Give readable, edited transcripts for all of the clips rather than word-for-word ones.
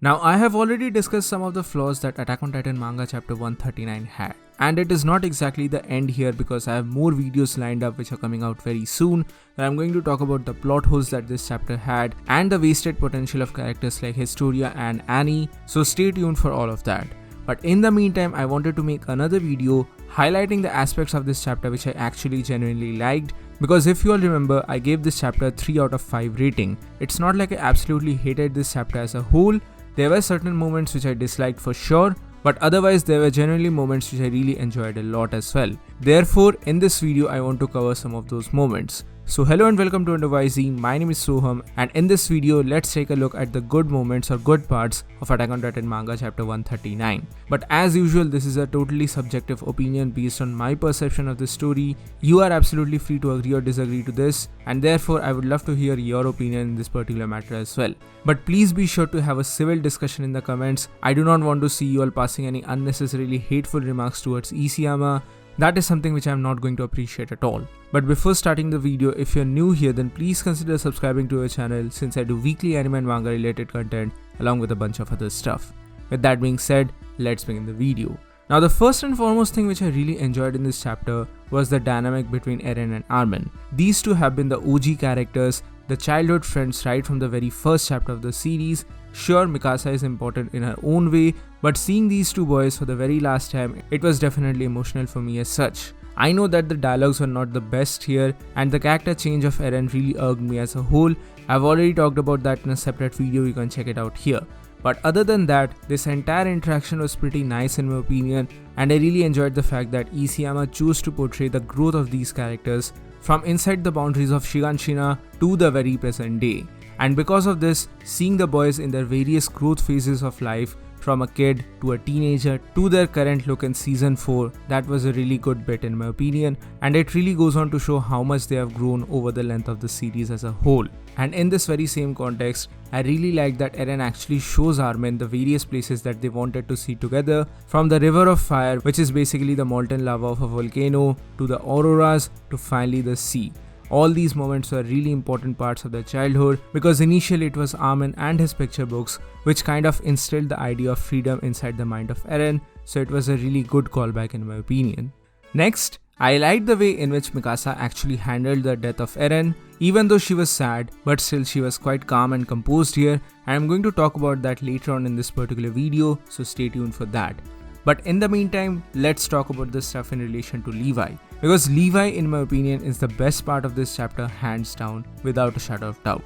Now, I have already discussed some of the flaws that Attack on Titan manga chapter 139 had. And it is not exactly the end here because I have more videos lined up which are coming out very soon, where I'm going to talk about the plot holes that this chapter had and the wasted potential of characters like Historia and Annie, so stay tuned for all of that. But in the meantime, I wanted to make another video highlighting the aspects of this chapter which I actually genuinely liked, because if you all remember, I gave this chapter 3 out of 5 rating. It's not like I absolutely hated this chapter as a whole. There were certain moments which I disliked for sure, but otherwise there were generally moments which I really enjoyed a lot as well. Therefore, in this video I want to cover some of those moments. So hello and welcome to Wonder WhyZ, my name is Soham, and in this video let's take a look at the good moments or good parts of Attack on Titan manga chapter 139. But as usual, this is a totally subjective opinion based on my perception of the story. You are absolutely free to agree or disagree to this, and therefore I would love to hear your opinion in this particular matter as well. But please be sure to have a civil discussion in the comments. I do not want to see you all passing any unnecessarily hateful remarks towards Isayama. That is something which I am not going to appreciate at all. But before starting the video, if you're new here, then please consider subscribing to our channel since I do weekly anime and manga related content along with a bunch of other stuff. With that being said, let's begin the video. Now, the first and foremost thing which I really enjoyed in this chapter was the dynamic between Eren and Armin. These two have been the OG characters, the childhood friends right from the very first chapter of the series. Sure, Mikasa is important in her own way, but seeing these two boys for the very last time, it was definitely emotional for me as such. I know that the dialogues were not the best here, and the character change of Eren really irked me as a whole. I've already talked about that in a separate video, you can check it out here. But other than that, this entire interaction was pretty nice in my opinion, and I really enjoyed the fact that Isayama chose to portray the growth of these characters from inside the boundaries of Shiganshina to the very present day. And because of this, seeing the boys in their various growth phases of life, from a kid to a teenager to their current look in season 4, that was a really good bit in my opinion, and it really goes on to show how much they have grown over the length of the series as a whole. And in this very same context, I really like that Eren actually shows Armin the various places that they wanted to see together, from the river of fire, which is basically the molten lava of a volcano, to the auroras, to finally the sea. All these moments were really important parts of their childhood because initially it was Armin and his picture books which kind of instilled the idea of freedom inside the mind of Eren, so it was a really good callback in my opinion. Next, I liked the way in which Mikasa actually handled the death of Eren. Even though she was sad, but still she was quite calm and composed here, and I'm going to talk about that later on in this particular video, so stay tuned for that. But in the meantime, let's talk about the stuff in relation to Levi. Because Levi, in my opinion, is the best part of this chapter hands down, without a shadow of doubt.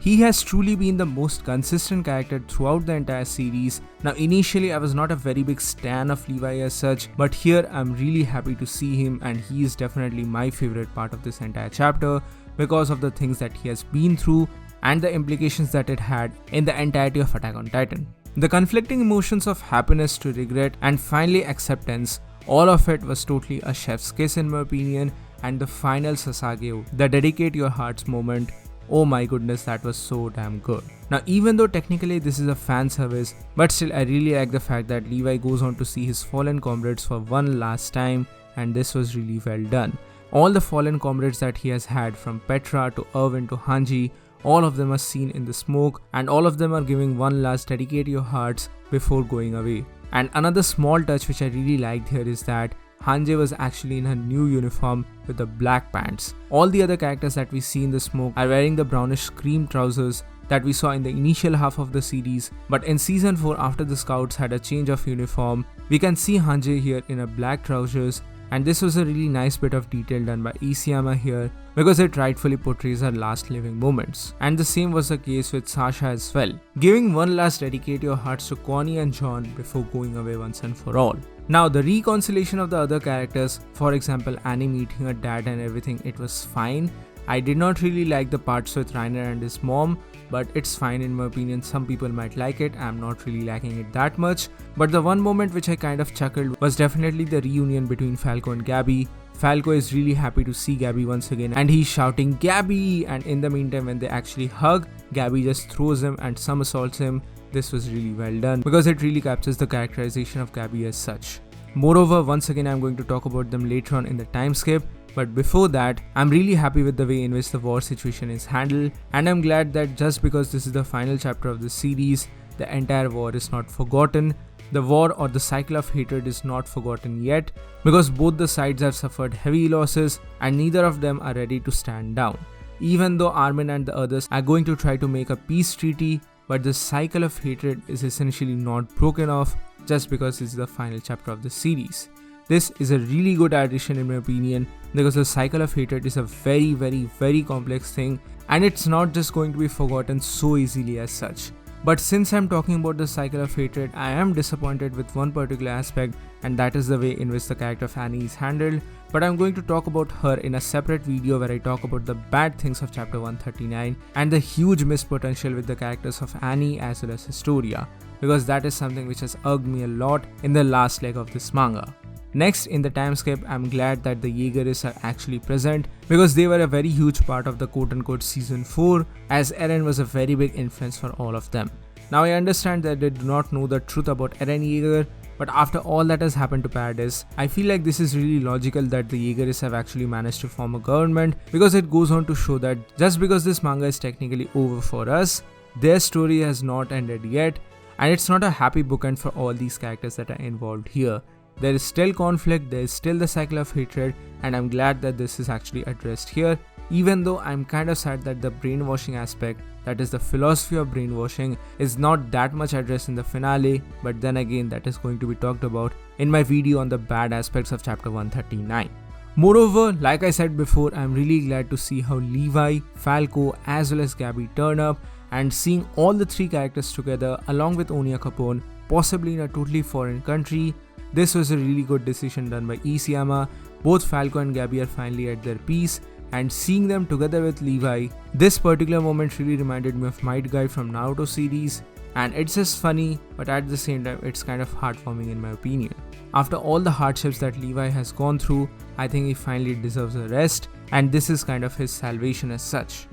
He has truly been the most consistent character throughout the entire series. Now initially I was not a very big stan of Levi as such, but here I'm really happy to see him, and he is definitely my favorite part of this entire chapter because of the things that he has been through and the implications that it had in the entirety of Attack on Titan. The conflicting emotions of happiness to regret and finally acceptance, all of it was totally a chef's kiss in my opinion. And the final Sasageo, the dedicate your hearts moment, oh my goodness, that was so damn good. Now even though technically this is a fan service, but still I really like the fact that Levi goes on to see his fallen comrades for one last time, and this was really well done. All the fallen comrades that he has had, from Petra to Erwin to Hanji, all of them are seen in the smoke, and all of them are giving one last dedicate your hearts before going away. And another small touch which I really liked here is that Hanji was actually in her new uniform with the black pants. All the other characters that we see in the smoke are wearing the brownish cream trousers that we saw in the initial half of the series, but in season 4, after the scouts had a change of uniform, we can see Hanji here in a black trousers. And this was a really nice bit of detail done by Isayama here because it rightfully portrays her last living moments. And the same was the case with Sasha as well, giving one last dedicate your hearts to Connie and John before going away once and for all. Now the reconciliation of the other characters, for example Annie meeting her dad and everything, it was fine. I did not really like the parts with Reiner and his mom, but it's fine in my opinion. Some people might like it, I'm not really liking it that much. But the one moment which I kind of chuckled was definitely the reunion between Falco and Gabby. Falco is really happy to see Gabby once again and he's shouting Gabby, and in the meantime when they actually hug, Gabby just throws him and somersaults him. This was really well done because it really captures the characterization of Gabby as such. Moreover, once again I'm going to talk about them later on in the time skip. But before that, I'm really happy with the way in which the war situation is handled, and I'm glad that just because this is the final chapter of the series, the entire war is not forgotten. The war or the cycle of hatred is not forgotten yet because both the sides have suffered heavy losses and neither of them are ready to stand down. Even though Armin and the others are going to try to make a peace treaty, but the cycle of hatred is essentially not broken off just because it's the final chapter of the series. This is a really good addition in my opinion because the cycle of hatred is a very complex thing and it's not just going to be forgotten so easily as such. But since I'm talking about the cycle of hatred, I am disappointed with one particular aspect, and that is the way in which the character of Annie is handled. But I'm going to talk about her in a separate video where I talk about the bad things of chapter 139 and the huge missed potential with the characters of Annie as well as Historia, because that is something which has irked me a lot in the last leg of this manga. Next, in the time skip, I'm glad that the Jaegerists are actually present because they were a very huge part of the quote-unquote season 4 as Eren was a very big influence for all of them. Now I understand that they do not know the truth about Eren Yeager, but after all that has happened to Paradis, I feel like this is really logical that the Jaegerists have actually managed to form a government because it goes on to show that just because this manga is technically over for us, their story has not ended yet and it's not a happy bookend for all these characters that are involved here. There is still conflict, there is still the cycle of hatred, and I'm glad that this is actually addressed here, even though I'm kind of sad that the brainwashing aspect, that is the philosophy of brainwashing, is not that much addressed in the finale, but then again that is going to be talked about in my video on the bad aspects of chapter 139. Moreover, like I said before, I'm really glad to see how Levi, Falco as well as Gabby turn up, and seeing all the three characters together along with Onya Capone, possibly in a totally foreign country. This was a really good decision done by Isayama. Both Falco and Gabby are finally at their peace, and seeing them together with Levi, this particular moment really reminded me of Might Guy from Naruto series, and it's just funny, but at the same time it's kind of heartwarming in my opinion. After all the hardships that Levi has gone through, I think he finally deserves a rest, and this is kind of his salvation as such.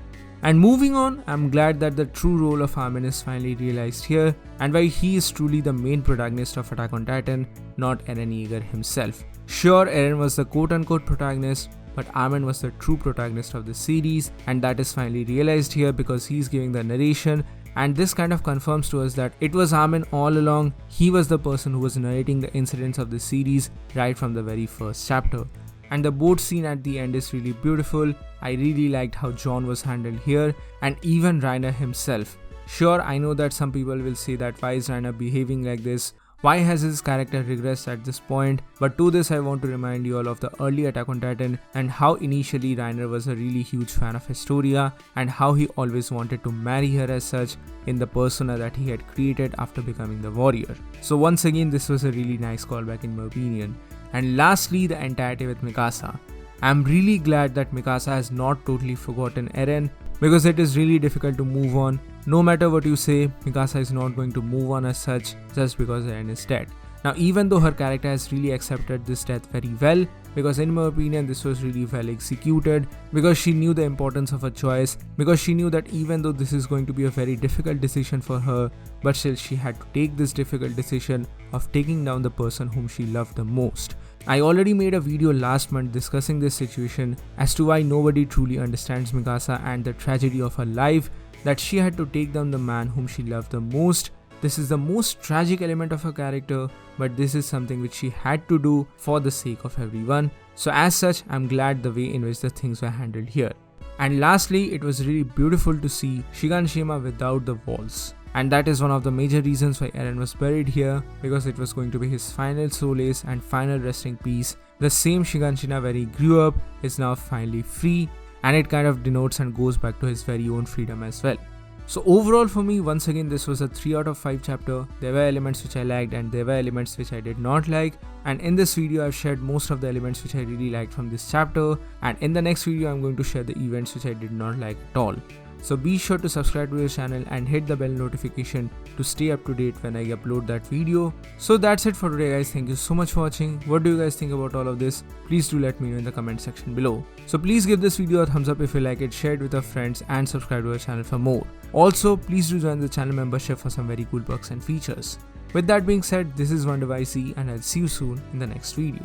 And moving on, I'm glad that the true role of Armin is finally realized here and why he is truly the main protagonist of Attack on Titan, not Eren Yeager himself. Sure, Eren was the quote-unquote protagonist, but Armin was the true protagonist of the series, and that is finally realized here because he's giving the narration, and this kind of confirms to us that it was Armin all along. He was the person who was narrating the incidents of the series right from the very first chapter. And the boat scene at the end is really beautiful. I really liked how John was handled here, and even Reiner himself. Sure, I know that some people will say that why is Reiner behaving like this? Why has his character regressed at this point? But to this I want to remind you all of the early Attack on Titan and how initially Reiner was a really huge fan of Historia and how he always wanted to marry her as such in the persona that he had created after becoming the warrior. So once again, this was a really nice callback in my opinion. And lastly, the entirety with Mikasa. I'm really glad that Mikasa has not totally forgotten Eren because it is really difficult to move on. No matter what you say, Mikasa is not going to move on as such just because Eren is dead. Now, even though her character has really accepted this death very well, because in my opinion this was really well executed, because she knew the importance of her choice, because she knew that even though this is going to be a very difficult decision for her, but still she had to take this difficult decision of taking down the person whom she loved the most. I already made a video last month discussing this situation as to why nobody truly understands Mikasa and the tragedy of her life, that she had to take down the man whom she loved the most. This is the most tragic element of her character, but this is something which she had to do for the sake of everyone. So as such, I'm glad the way in which the things were handled here. And lastly, it was really beautiful to see Shiganshima without the walls. And that is one of the major reasons why Eren was buried here, because it was going to be his final solace and final resting place. The same Shiganshina where he grew up is now finally free, and it kind of denotes and goes back to his very own freedom as well. So overall for me, once again, this was a 3 out of 5 chapter. There were elements which I liked and there were elements which I did not like, and in this video I've shared most of the elements which I really liked from this chapter, and in the next video I'm going to share the events which I did not like at all. So be sure to subscribe to this channel and hit the bell notification to stay up to date when I upload that video. So that's it for today guys, thank you so much for watching. What do you guys think about all of this? Please do let me know in the comment section below. So please give this video a thumbs up if you like it, share it with your friends and subscribe to our channel for more. Also, please do join the channel membership for some very cool perks and features. With that being said, this is Wonder WhyZ and I'll see you soon in the next video.